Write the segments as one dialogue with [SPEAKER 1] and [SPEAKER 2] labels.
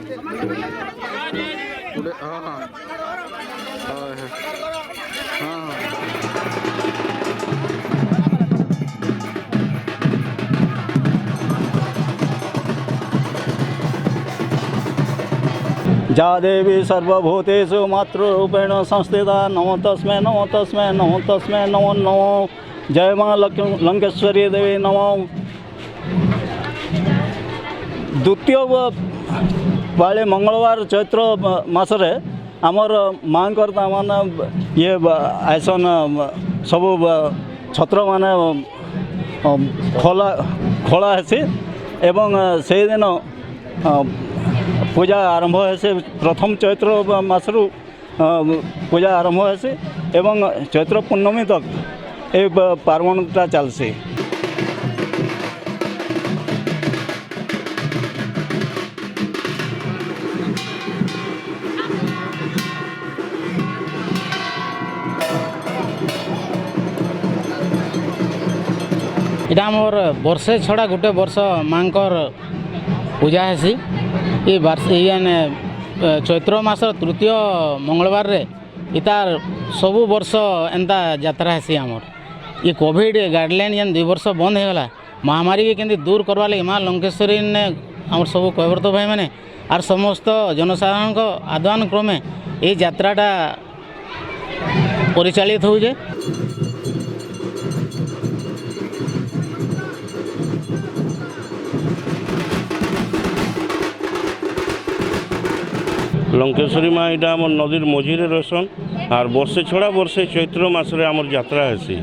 [SPEAKER 1] हाँ हाँ हाँ हाँ
[SPEAKER 2] जा देवी सर्वभूतेषु मातृरूपेण संस्थिता नमो तस्मै नमो तस्मै नमो तस्मै नमो नमो। जय माँ लंकेश्वरी देवी नमो। द्वितीय पाले मंगलवार चैत्र मासरे आमर माँकर ताने ये आसन सब छत्र माने खोला हेसी एवं से दिन पूजा आरंभ है। प्रथम चैत्र मासरू पूजा आरंभ है एवं चैत्र पूर्णमी तक ये पार्वणटा चलसी।
[SPEAKER 3] इटा मोर वर्षे छड़ा गोटे वर्ष माँकर पूजा हेसी। ये चैत्र मास तृतीय मंगलवार रे इतार सबु वर्ष एंता यात्रा हेसी आमर। ये कोविड गाइडलाइन जेन 2 वर्ष बंद हो गला महामारी के केंद्र दूर करवा लगे माँ लंकेश्वरी ने आम सब कहवर्त भाई मैंने आर समस्त जनसाधारण को आह्वान क्रमे ये यात्राटा परिचालित होजे।
[SPEAKER 4] लंकेश्वरी माँ इटा आम नदीर मझीरे रहसन और वर्षे छड़ा वर्षे चैत्र मासरे आमर यात्रा हेसी।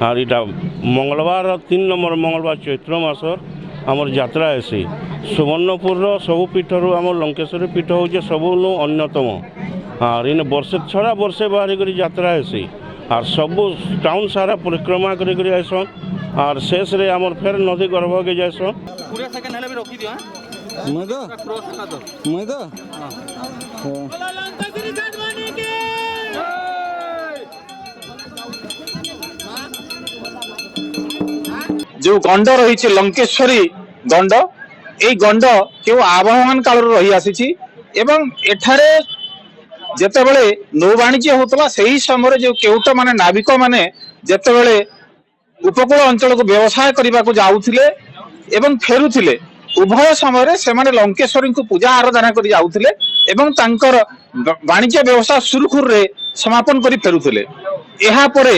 [SPEAKER 4] और इटा मंगलवार 3 नंबर मंगलवार चैत्र मासर आमर यात्रा हेसी। सुवर्णपुर सबु पीठर आम लंकेश्वरी पीठ हो सबु अन्यतम। और इन वर्षे छड़ा वर्षे बाहरी कर यात्रा हेसी और सबु टाउन सारा परिक्रमा कर आसन और शेष रे आमर फेर नदी गर्भ के जासन।
[SPEAKER 5] जो गंड रही लंकेश्वरी गंड ये गंड केउ आवाहन काल रही आसी एवं एठारे जेतेबेले नौवाणिज्य होतला सही समय जो केउट माने नाविक माने जेतेबेले उपकूल अंचल को व्यवसाय करने को जाउथिले एवं फेरुथिले उभय समय से माने लंकेश्वरी को पूजा आराधना कर जाउथिले एवं तांकर वाणिज्य व्यवसाय सुरखुर रे समापन करी फेरुथिले। एहा परे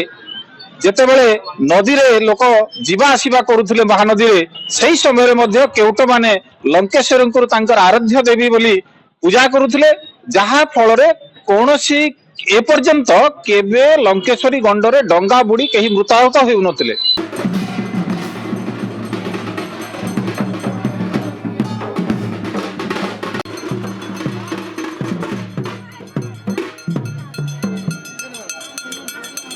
[SPEAKER 5] जेतेबेले नदी रे लोक जीवा आसीबा करुथिले महानदी रे सही समय रे मध्य केउट माने लंकेश्वरी को तांकर आराध्य देवी बोली पूजा करुथिले जहा फल रे कोनोसी ए पर्यंत केबे लंकेश्वरी गंडरे डंगा बुड़ी कहीं मृताहत होउनथिले।